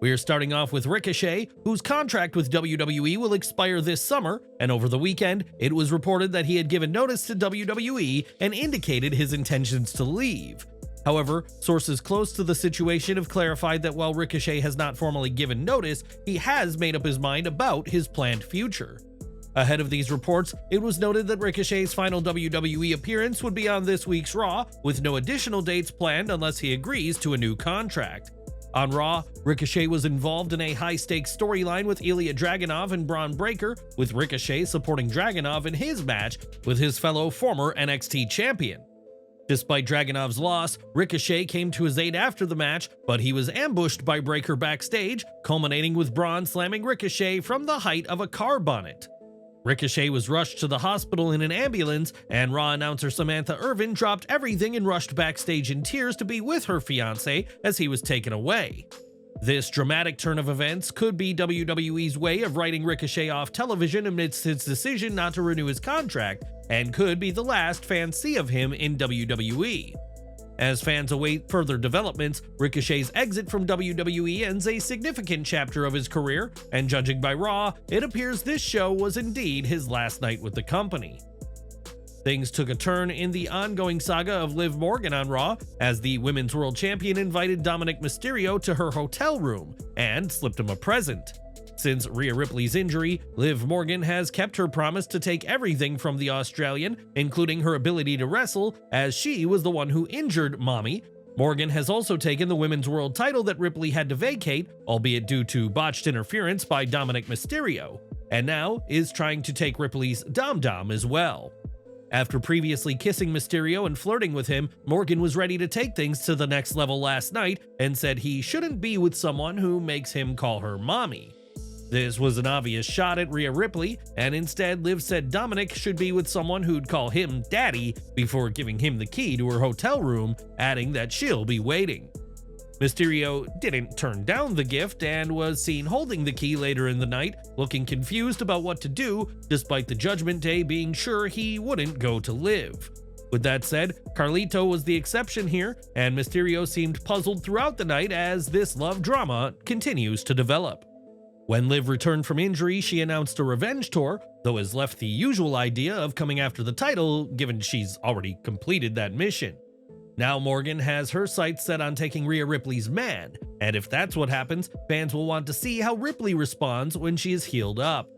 We are starting off with Ricochet, whose contract with WWE will expire this summer, and over the weekend, it was reported that he had given notice to WWE and indicated his intentions to leave. However, sources close to the situation have clarified that while Ricochet has not formally given notice, he has made up his mind about his planned future. Ahead of these reports, it was noted that Ricochet's final WWE appearance would be on this week's Raw, with no additional dates planned unless he agrees to a new contract. On Raw, Ricochet was involved in a high-stakes storyline with Ilya Dragunov and Bron Breakker, with Ricochet supporting Dragunov in his match with his fellow former NXT champion. Despite Dragunov's loss, Ricochet came to his aid after the match, but he was ambushed by Breakker backstage, culminating with Braun slamming Ricochet from the height of a car bonnet. Ricochet was rushed to the hospital in an ambulance, and Raw announcer Samantha Irvin dropped everything and rushed backstage in tears to be with her fiancé as he was taken away. This dramatic turn of events could be WWE's way of writing Ricochet off television amidst his decision not to renew his contract, and could be the last fans see of him in WWE. As fans await further developments, Ricochet's exit from WWE ends a significant chapter of his career, and judging by Raw, it appears this show was indeed his last night with the company. Things took a turn in the ongoing saga of Liv Morgan on Raw, as the Women's World Champion invited Dominik Mysterio to her hotel room and slipped him a present. Since Rhea Ripley's injury, Liv Morgan has kept her promise to take everything from the Australian, including her ability to wrestle, as she was the one who injured Mommy. Morgan has also taken the Women's World title that Ripley had to vacate, albeit due to botched interference by Dominik Mysterio, and now is trying to take Ripley's Dom as well. After previously kissing Mysterio and flirting with him, Morgan was ready to take things to the next level last night and said he shouldn't be with someone who makes him call her Mommy. This was an obvious shot at Rhea Ripley, and instead Liv said Dominik should be with someone who'd call him Daddy before giving him the key to her hotel room, adding that she'll be waiting. Mysterio didn't turn down the gift and was seen holding the key later in the night, looking confused about what to do, despite the Judgment Day being sure he wouldn't go to Liv. With that said, Carlito was the exception here, and Mysterio seemed puzzled throughout the night as this love drama continues to develop. When Liv returned from injury, she announced a revenge tour, though has left the usual idea of coming after the title, given she's already completed that mission. Now Morgan has her sights set on taking Rhea Ripley's man, and if that's what happens, fans will want to see how Ripley responds when she is healed up.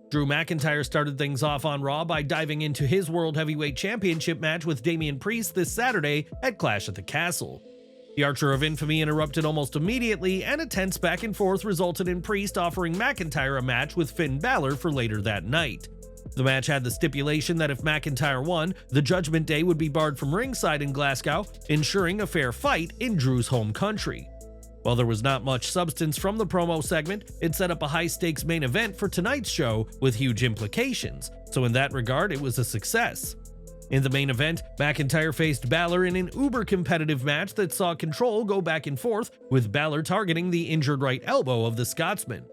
Drew McIntyre started things off on Raw by diving into his World Heavyweight Championship match with Damian Priest this Saturday at Clash at the Castle. The Archer of Infamy interrupted almost immediately, and a tense back and forth resulted in Priest offering McIntyre a match with Finn Balor for later that night. The match had the stipulation that if McIntyre won, the Judgment Day would be barred from ringside in Glasgow, ensuring a fair fight in Drew's home country. While there was not much substance from the promo segment, it set up a high-stakes main event for tonight's show with huge implications, so in that regard it was a success. In the main event, McIntyre faced Balor in an uber-competitive match that saw Control go back and forth, with Balor targeting the injured right elbow of the Scotsman.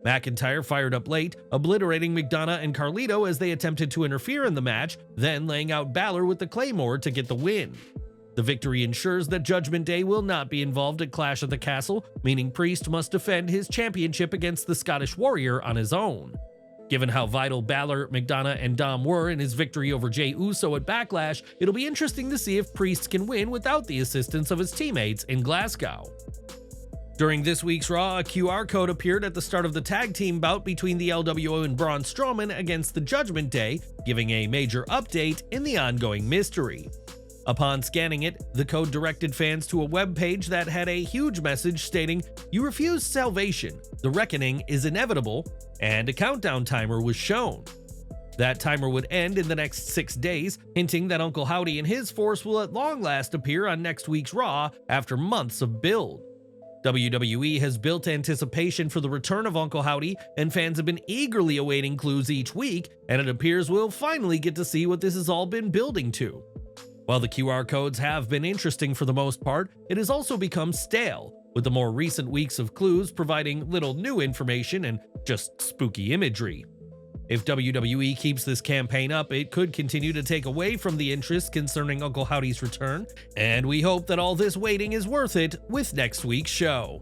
McIntyre fired up late, obliterating McDonough and Carlito as they attempted to interfere in the match, then laying out Balor with the Claymore to get the win. The victory ensures that Judgment Day will not be involved at Clash at the Castle, meaning Priest must defend his championship against the Scottish Warrior on his own. Given how vital Balor, McDonough, and Dom were in his victory over Jey Uso at Backlash, it'll be interesting to see if Priest can win without the assistance of his teammates in Glasgow. During this week's Raw, a QR code appeared at the start of the tag team bout between the LWO and Braun Strowman against the Judgment Day, giving a major update in the ongoing mystery. Upon scanning it, the code directed fans to a web page that had a huge message stating, "You refuse salvation, the reckoning is inevitable," and a countdown timer was shown. That timer would end in the next 6 days, hinting that Uncle Howdy and his force will at long last appear on next week's Raw after months of build. WWE has built anticipation for the return of Uncle Howdy, and fans have been eagerly awaiting clues each week, and it appears we'll finally get to see what this has all been building to. While the QR codes have been interesting for the most part, it has also become stale, with the more recent weeks of clues providing little new information and just spooky imagery. If WWE keeps this campaign up, it could continue to take away from the interest concerning Uncle Howdy's return, and we hope that all this waiting is worth it with next week's show.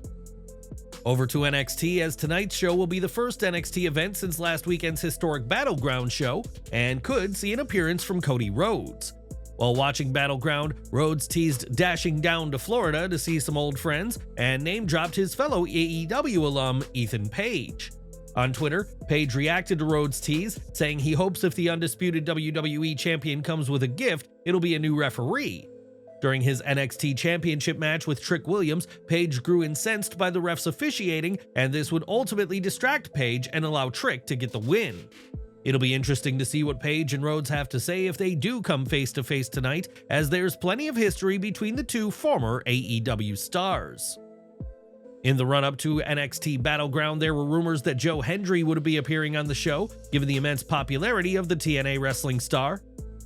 Over to NXT, as tonight's show will be the first NXT event since last weekend's historic Battleground show and could see an appearance from Cody Rhodes. While watching Battleground, Rhodes teased dashing down to Florida to see some old friends and name-dropped his fellow AEW alum Ethan Page. On Twitter, Page reacted to Rhodes' tease, saying he hopes if the undisputed WWE champion comes with a gift, it'll be a new referee. During his NXT Championship match with Trick Williams, Page grew incensed by the refs officiating, and this would ultimately distract Page and allow Trick to get the win. It'll be interesting to see what Page and Rhodes have to say if they do come face-to-face tonight, as there's plenty of history between the two former AEW stars. In the run-up to NXT Battleground, there were rumors that Hendry would be appearing on the show, given the immense popularity of the TNA wrestling star.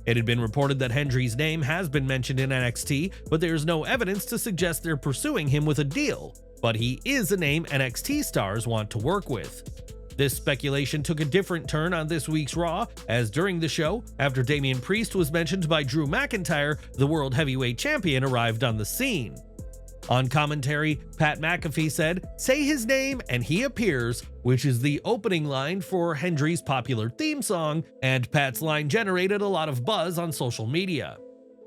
It had been reported that Hendry's name has been mentioned in NXT, but there's no evidence to suggest they're pursuing him with a deal. But he is a name NXT stars want to work with. This speculation took a different turn on this week's Raw, as during the show, after Damian Priest was mentioned by Drew McIntyre, the World Heavyweight Champion arrived on the scene. On commentary, Pat McAfee said, "Say his name and he appears," which is the opening line for Hendry's popular theme song, and Pat's line generated a lot of buzz on social media.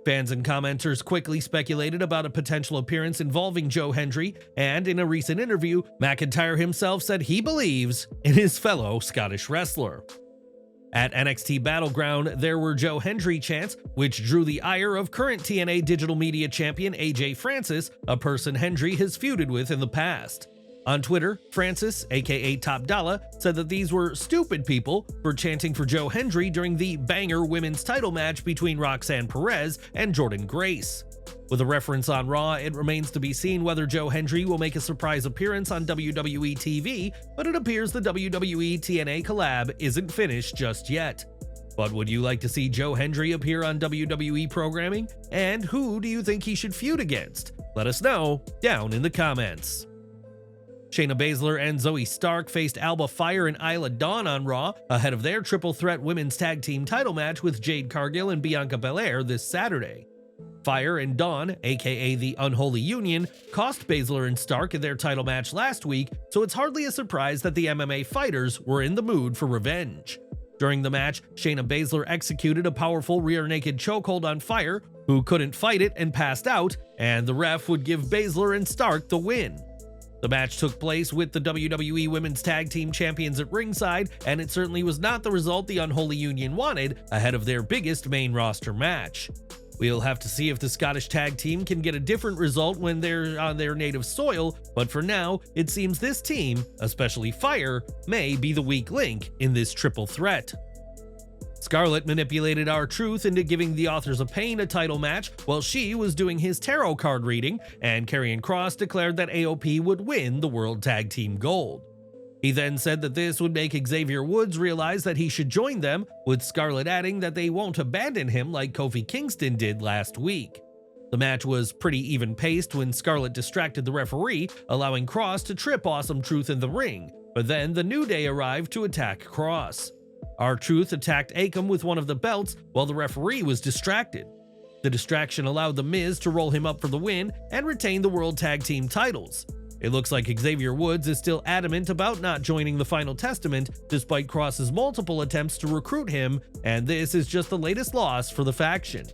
Fans and commenters quickly speculated about a potential appearance involving Hendry, and in a recent interview, McIntyre himself said he believes in his fellow Scottish wrestler. At NXT Battleground, there were Hendry chants, which drew the ire of current TNA digital media champion AJ Francis, a person Hendry has feuded with in the past. On Twitter, Francis, aka Top Dollar, said that these were stupid people for chanting for Hendry during the banger women's title match between Roxanne Perez and Jordynne Grace. With a reference on Raw, it remains to be seen whether Hendry will make a surprise appearance on WWE TV, but it appears the WWE TNA collab isn't finished just yet. But would you like to see Hendry appear on WWE programming? And who do you think he should feud against? Let us know down in the comments. Shayna Baszler and Zoey Stark faced Alba, Fyre, and Isla Dawn on Raw ahead of their triple threat women's tag team title match with Jade Cargill and Bianca Belair this Saturday. Fyre and Dawn, aka the Unholy Union, cost Baszler and Stark in their title match last week, so it's hardly a surprise that the MMA fighters were in the mood for revenge. During the match, Shayna Baszler executed a powerful rear naked chokehold on Fyre, who couldn't fight it and passed out, and the ref would give Baszler and Stark the win. The match took place with the WWE Women's Tag Team Champions at ringside, and it certainly was not the result the Unholy Union wanted ahead of their biggest main roster match. We'll have to see if the Scottish tag team can get a different result when they're on their native soil, but for now, it seems this team, especially Fyre, may be the weak link in this triple threat. Scarlett manipulated R-Truth into giving the Authors of Pain a title match while she was doing his tarot card reading, and Karrion Kross declared that AOP would win the World Tag Team Gold. He then said that this would make Xavier Woods realize that he should join them, with Scarlett adding that they won't abandon him like Kofi Kingston did last week. The match was pretty even-paced when Scarlett distracted the referee, allowing Kross to trip Awesome Truth in the ring, but then the New Day arrived to attack Kross. R-Truth attacked Akam with one of the belts while the referee was distracted. The distraction allowed The Miz to roll him up for the win and retain the World Tag Team titles. It looks like Xavier Woods is still adamant about not joining the Final Testament despite Kross's multiple attempts to recruit him, and this is just the latest loss for the faction.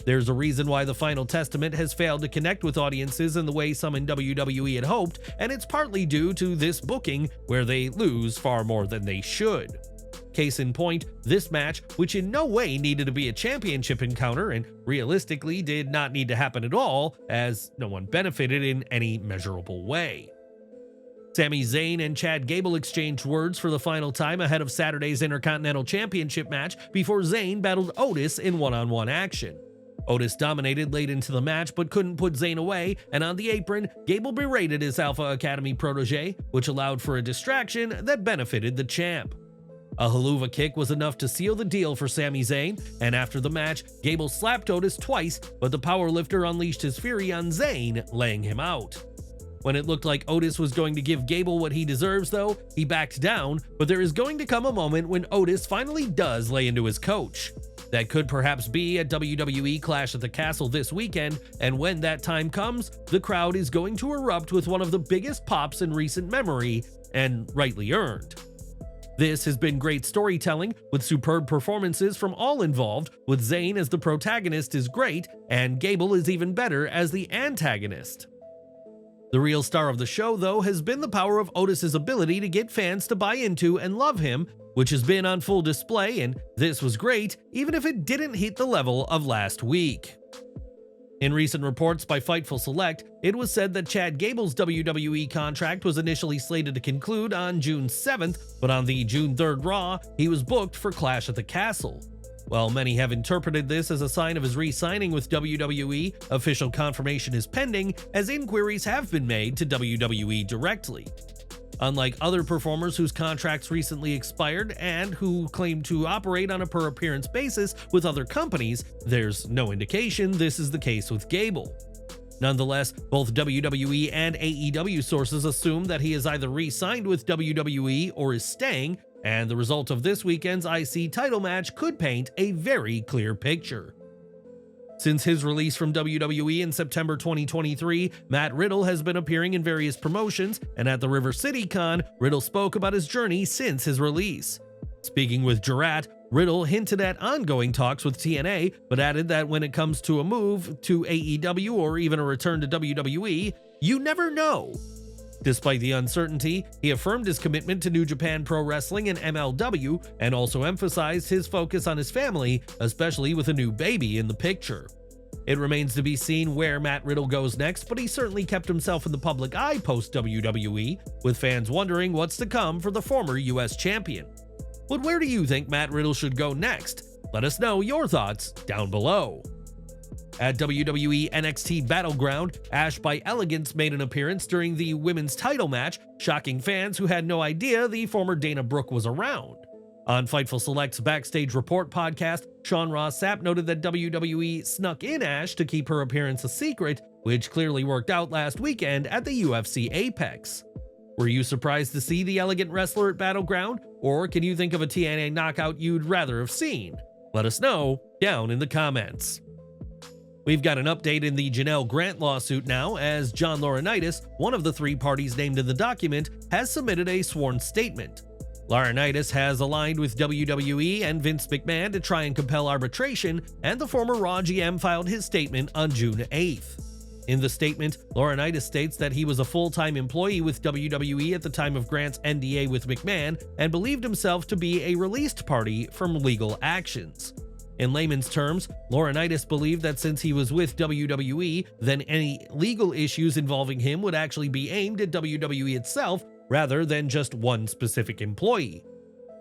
There's a reason why the Final Testament has failed to connect with audiences in the way some in WWE had hoped, and it's partly due to this booking where they lose far more than they should. Case in point, this match, which in no way needed to be a championship encounter and realistically did not need to happen at all, as no one benefited in any measurable way. Sami Zayn and Chad Gable exchanged words for the final time ahead of Saturday's Intercontinental Championship match before Zayn battled Otis in one-on-one action. Otis dominated late into the match but couldn't put Zayn away, and on the apron, Gable berated his Alpha Academy protege, which allowed for a distraction that benefited the champ. A haluva kick was enough to seal the deal for Sami Zayn, and after the match, Gable slapped Otis twice, but the powerlifter unleashed his fury on Zayn, laying him out. When it looked like Otis was going to give Gable what he deserves though, he backed down, but there is going to come a moment when Otis finally does lay into his coach. That could perhaps be at WWE Clash at the Castle this weekend, and when that time comes, the crowd is going to erupt with one of the biggest pops in recent memory, and rightly earned. This has been great storytelling, with superb performances from all involved, with Zayn as the protagonist is great, and Gable is even better as the antagonist. The real star of the show, though, has been the power of Otis's ability to get fans to buy into and love him, which has been on full display, and this was great, even if it didn't hit the level of last week. In recent reports by Fightful Select, it was said that Chad Gable's WWE contract was initially slated to conclude on June 7th, but on the June 3rd Raw, he was booked for Clash at the Castle. While many have interpreted this as a sign of his re-signing with WWE, official confirmation is pending, as inquiries have been made to WWE directly. Unlike other performers whose contracts recently expired and who claim to operate on a per-appearance basis with other companies, there's no indication this is the case with Gable. Nonetheless, both WWE and AEW sources assume that he is either re-signed with WWE or is staying, and the result of this weekend's IC title match could paint a very clear picture. Since his release from WWE in September 2023, Matt Riddle has been appearing in various promotions, and at the River City Con, Riddle spoke about his journey since his release. Speaking with Jarrett, Riddle hinted at ongoing talks with TNA, but added that when it comes to a move to AEW or even a return to WWE, you never know. Despite the uncertainty, he affirmed his commitment to New Japan Pro Wrestling and MLW, and also emphasized his focus on his family, especially with a new baby in the picture. It remains to be seen where Matt Riddle goes next, but he certainly kept himself in the public eye post-WWE, with fans wondering what's to come for the former US champion. But where do you think Matt Riddle should go next? Let us know your thoughts down below. At WWE NXT Battleground, Ash by Elegance made an appearance during the women's title match, shocking fans who had no idea the former Dana Brooke was around. On Fightful Select's Backstage Report podcast, Sean Ross Sapp noted that WWE snuck in Ash to keep her appearance a secret, which clearly worked out last weekend at the UFC Apex. Were you surprised to see the elegant wrestler at Battleground, or can you think of a TNA knockout you'd rather have seen? Let us know down in the comments. We've got an update in the Janelle Grant lawsuit now, as John Laurinaitis, one of the three parties named in the document, has submitted a sworn statement. Laurinaitis has aligned with WWE and Vince McMahon to try and compel arbitration, and the former Raw GM filed his statement on June 8th. In the statement, Laurinaitis states that he was a full-time employee with WWE at the time of Grant's NDA with McMahon and believed himself to be a released party from legal actions. In layman's terms, Laurinaitis believed that since he was with WWE, then any legal issues involving him would actually be aimed at WWE itself rather than just one specific employee.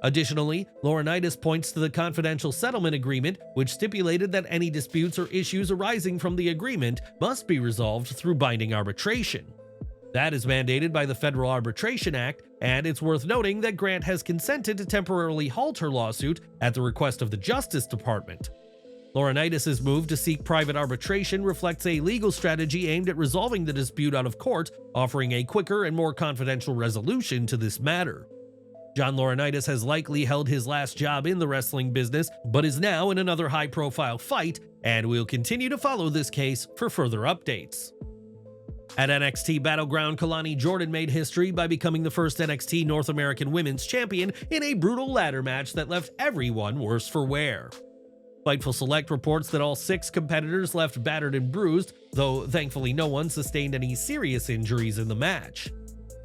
Additionally, Laurinaitis points to the confidential settlement agreement, which stipulated that any disputes or issues arising from the agreement must be resolved through binding arbitration. That is mandated by the Federal Arbitration Act, and it's worth noting that Grant has consented to temporarily halt her lawsuit at the request of the Justice Department. Laurinaitis' move to seek private arbitration reflects a legal strategy aimed at resolving the dispute out of court, offering a quicker and more confidential resolution to this matter. John Laurinaitis has likely held his last job in the wrestling business, but is now in another high-profile fight, and we'll continue to follow this case for further updates. At NXT Battleground, Kalani Jordan made history by becoming the first NXT North American Women's Champion in a brutal ladder match that left everyone worse for wear. Fightful Select reports that all 6 competitors left battered and bruised, though thankfully no one sustained any serious injuries in the match.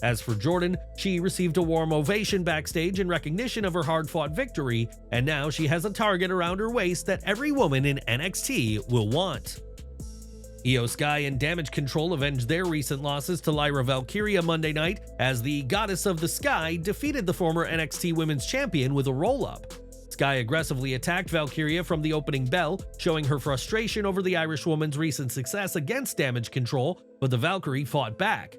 As for Jordan, she received a warm ovation backstage in recognition of her hard-fought victory, and now she has a target around her waist that every woman in NXT will want. Io Sky and Damage Control avenged their recent losses to Lyra Valkyria Monday night, as the Goddess of the Sky defeated the former NXT Women's Champion with a roll-up. Sky aggressively attacked Valkyria from the opening bell, showing her frustration over the Irish woman's recent success against Damage Control, but the Valkyrie fought back.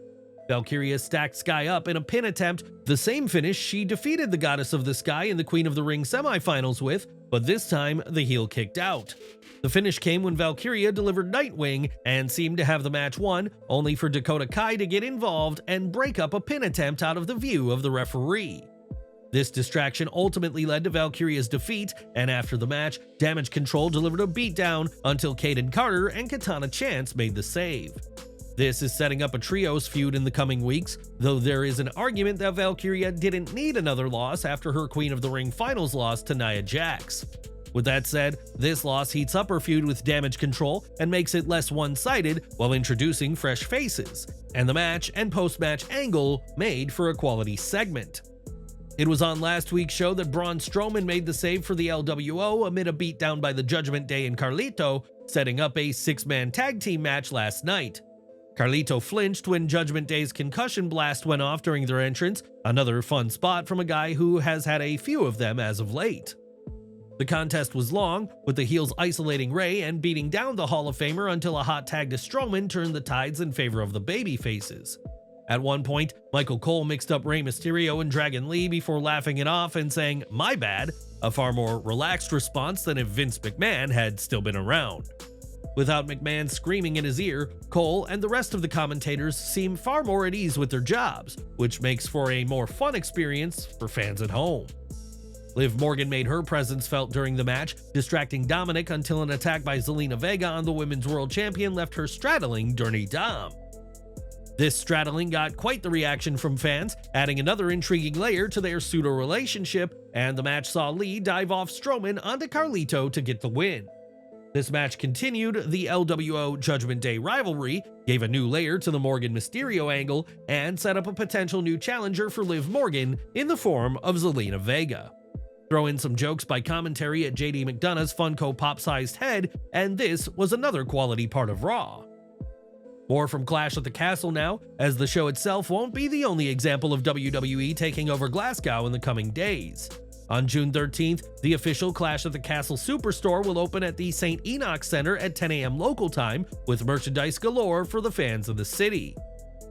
Valkyria stacked Sky up in a pin attempt, the same finish she defeated the Goddess of the Sky in the Queen of the Ring semifinals with, but this time the heel kicked out. The finish came when Valkyria delivered Nightwing and seemed to have the match won, only for Dakota Kai to get involved and break up a pin attempt out of the view of the referee. This distraction ultimately led to Valkyria's defeat, and after the match, Damage Control delivered a beatdown until Kaden Carter and Katana Chants made the save. This is setting up a trios feud in the coming weeks, though there is an argument that Valkyria didn't need another loss after her Queen of the Ring finals loss to Nia Jax. With that said, this loss heats up her feud with Damage Control and makes it less one-sided while introducing fresh faces, and the match and post-match angle made for a quality segment. It was on last week's show that Braun Strowman made the save for the LWO amid a beatdown by the Judgment Day and Carlito, setting up a six-man tag team match last night. Carlito flinched when Judgment Day's concussion blast went off during their entrance, another fun spot from a guy who has had a few of them as of late. The contest was long, with the heels isolating Ray and beating down the Hall of Famer until a hot tag to Strowman turned the tides in favor of the babyfaces. At one point, Michael Cole mixed up Rey Mysterio and Dragon Lee before laughing it off and saying, "My bad," a far more relaxed response than if Vince McMahon had still been around. Without McMahon screaming in his ear, Cole and the rest of the commentators seem far more at ease with their jobs, which makes for a more fun experience for fans at home. Liv Morgan made her presence felt during the match, distracting Dominik until an attack by Zelina Vega on the Women's World Champion left her straddling Dirty Dom. This straddling got quite the reaction from fans, adding another intriguing layer to their pseudo-relationship, and the match saw Lee dive off Strowman onto Carlito to get the win. This match continued the LWO Judgment Day rivalry, gave a new layer to the Morgan Mysterio angle, and set up a potential new challenger for Liv Morgan in the form of Zelina Vega. Throw in some jokes by commentary at JD McDonough's Funko Pop-sized head, and this was another quality part of Raw. More from Clash at the Castle now, as the show itself won't be the only example of WWE taking over Glasgow in the coming days. On June 13th, the official Clash at the Castle Superstore will open at the St. Enoch Center at 10 a.m. local time, with merchandise galore for the fans of the city.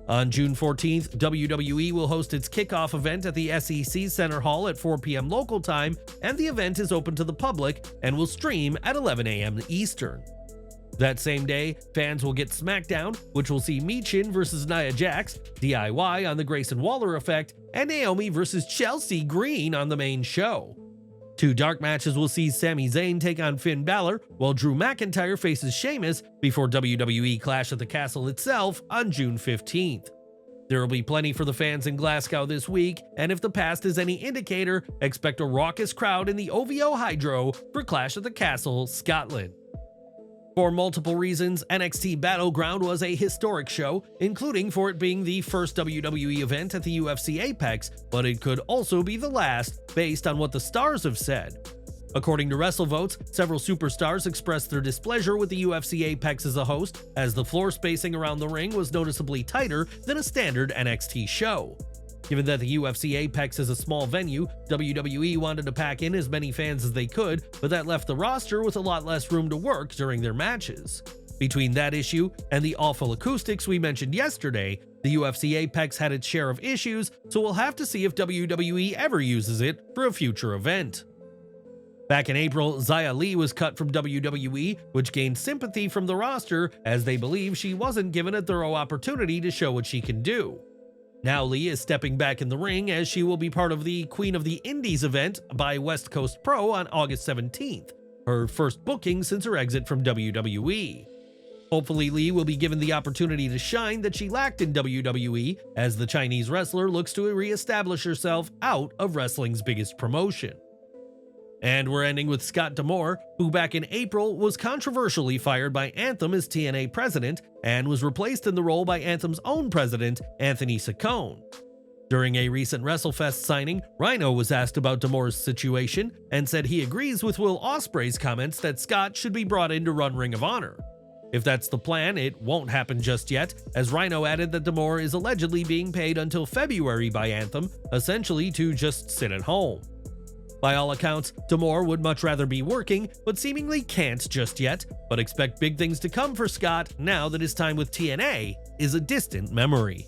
On June 14th, WWE will host its kickoff event at the SEC Center Hall at 4 p.m. local time, and the event is open to the public and will stream at 11 a.m. Eastern. That same day, fans will get SmackDown, which will see Michin vs. Nia Jax, DIY on the Grayson Waller effect, and Naomi vs. Chelsea Green on the main show. Two dark matches will see Sami Zayn take on Finn Balor, while Drew McIntyre faces Sheamus before WWE Clash at the Castle itself on June 15th. There will be plenty for the fans in Glasgow this week, and if the past is any indicator, expect a raucous crowd in the OVO Hydro for Clash at the Castle, Scotland. For multiple reasons, NXT Battleground was a historic show, including for it being the first WWE event at the UFC Apex, but it could also be the last, based on what the stars have said. According to WrestleVotes, several superstars expressed their displeasure with the UFC Apex as a host, as the floor spacing around the ring was noticeably tighter than a standard NXT show. Given that the UFC Apex is a small venue, WWE wanted to pack in as many fans as they could, but that left the roster with a lot less room to work during their matches. Between that issue and the awful acoustics we mentioned yesterday, the UFC Apex had its share of issues, so we'll have to see if WWE ever uses it for a future event. Back in April, Xia Li was cut from WWE, which gained sympathy from the roster as they believe she wasn't given a thorough opportunity to show what she can do. Now Lee is stepping back in the ring as she will be part of the Queen of the Indies event by West Coast Pro on August 17th, her first booking since her exit from WWE. Hopefully Lee will be given the opportunity to shine that she lacked in WWE as the Chinese wrestler looks to re-establish herself out of wrestling's biggest promotion. And we're ending with Scott D'Amore, who back in April was controversially fired by Anthem as TNA president and was replaced in the role by Anthem's own president, Anthony Saccone. During a recent WrestleFest signing, Rhino was asked about D'Amore's situation and said he agrees with Will Ospreay's comments that Scott should be brought in to run Ring of Honor. If that's the plan, it won't happen just yet, as Rhino added that D'Amore is allegedly being paid until February by Anthem, essentially to just sit at home. By all accounts, D'Amore would much rather be working, but seemingly can't just yet, but expect big things to come for Scott now that his time with TNA is a distant memory.